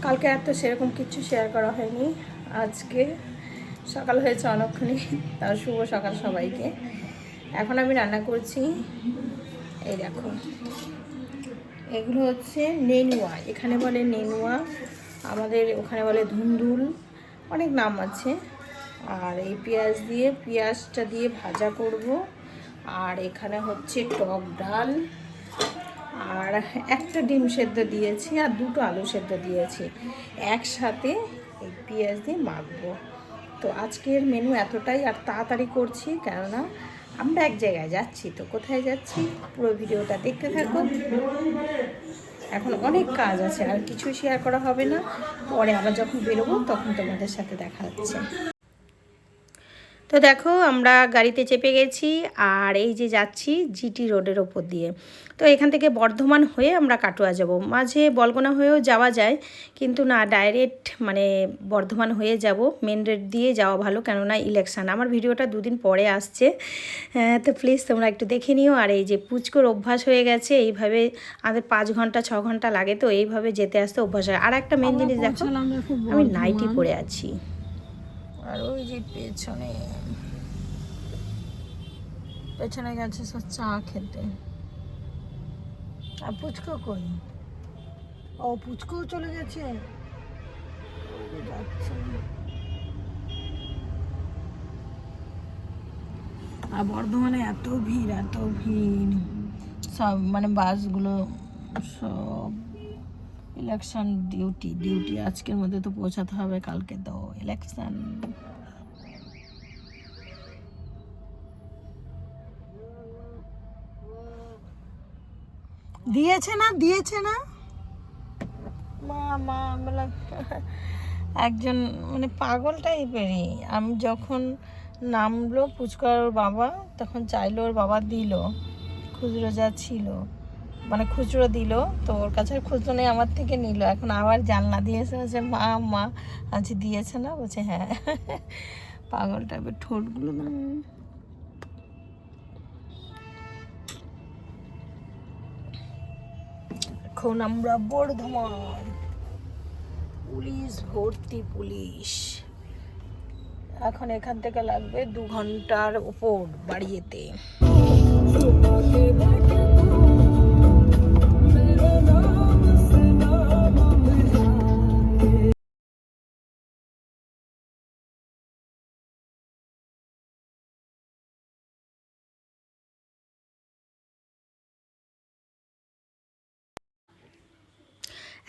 কালকে আর তো সেরকম কিছু শেয়ার করা হয়নি। আজকে সকাল হয়েছে অনেকক্ষণই, তার শুভ সকাল সবাইকে। এখন আমি রান্না করছি, এই দেখো, এগুলো হচ্ছে নেনুয়া, এখানে বলে নেনুয়া, আমাদের ওখানে বলে ধুন্দুল, অনেক নাম আছে। আর এই পেঁয়াজটা দিয়ে ভাজা করব। আর এখানে হচ্ছে টক ডাল, আর একটা ডিম সেদ্ধ দিয়েছি, আর দুটো আলু সেদ্ধ দিয়েছি, একসাথে এই পেঁয়াজ দিয়ে মাখবো। তো আজকের মেনু এতটাই, আর তাড়াতাড়ি করছি কেননা আমরা এক জায়গায় যাচ্ছি। তো কোথায় যাচ্ছি পুরো ভিডিওটা দেখতে থাকো। এখন অনেক কাজ আছে, আর কিছু শেয়ার করা হবে না, পরে আবার যখন বেরোবো তখন তোমাদের সাথে দেখা হচ্ছে। তো দেখো, আমরা গাড়িতে চেপে গেছি, আর এই যে যাচ্ছি জিটি রোডের ওপর দিয়ে। তো এখান থেকে বর্ধমান হয়ে আমরা কাটোয়া যাব, মাঝে বলগোনা হয়েও যাওয়া যায়, কিন্তু না, ডাইরেক্ট মানে বর্ধমান হয়ে যাব। মেন রোড দিয়ে যাওয়া ভালো, কেননা ইলেকশান। আমার ভিডিওটা দুদিন পরে আসছে, তো প্লিজ তোমরা একটু দেখে নিও। আর এই যে পুচকোর অভ্যাস হয়ে গেছে, এইভাবে আমাদের 5 ঘন্টা 6 ঘন্টা লাগে, তো এইভাবে যেতে আসতে অভ্যাস হয়। আর একটা মেন জিনিস দেখো, আমি নাইটি পরে আছি, আর ওই যে পেছনে গেছে সব চা খেতে। আর পুচকো কই? ও, পুচকোও চলে গেছে, যাচ্ছে। আর বর্ধমানে এত ভিড়, সব মানে বাসগুলো সব ইলেকশন ডিউটি আজকের মধ্যে তো পৌঁছাতে হবে, কালকে তো ইলেকশন। দিয়েছে না মা বলে একজন মানে পাগল টাইপেরই। আমি যখন নামলো পুচকার ওর বাবা, তখন চাইলো, ওর বাবা দিল খুচরো যা ছিল, মানে খুচরো দিল, তো ওর কাছে খুচরো নেই, আমার থেকে নিল। এখন আবার জানলা দিয়েছে, বলছে মা আজ দিয়েছে না, বলছে হ্যাঁ। পাগল টাইপের ঠোঁটগুলো না। এখন আমরা বর্ধমান, পুলিশ ভর্তি পুলিশ। এখন এখান থেকে লাগবে 2 ঘন্টার উপর বাড়ি যেতে।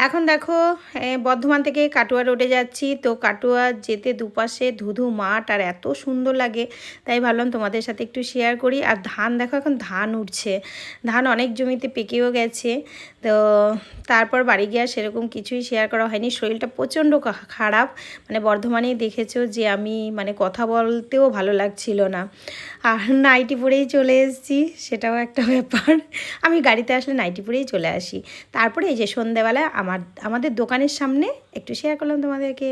এখন দেখো, বর্ধমান থেকে কাটোয়া রোডে যাচ্ছি। তো কাটোয়া যেতে দুপাশে ধুধু মাঠ, আর এত সুন্দর লাগে, তাই ভাবলাম তোমাদের সাথে একটু শেয়ার করি। আর ধান দেখো, এখন ধান উঠছে, ধান অনেক জমিতে পেকেও গেছে। তো তারপর বাড়ি গিয়ে সেরকম কিছুই শেয়ার করা হয়নি, শরীরটা প্রচণ্ড খারাপ। মানে বর্ধমানেই দেখেছো যে আমি মানে কথা বলতেও ভালো লাগছিল না, আর নাইটি পরেই চলে এসেছি, সেটাও একটা ব্যাপার। আমি গাড়িতে আসলে নাইটি পরেই চলে আসি। তারপরে এই যে সন্ধ্যাবেলা আমাদের দোকানের সামনে একটু শেয়ার করলাম তোমাদেরকে।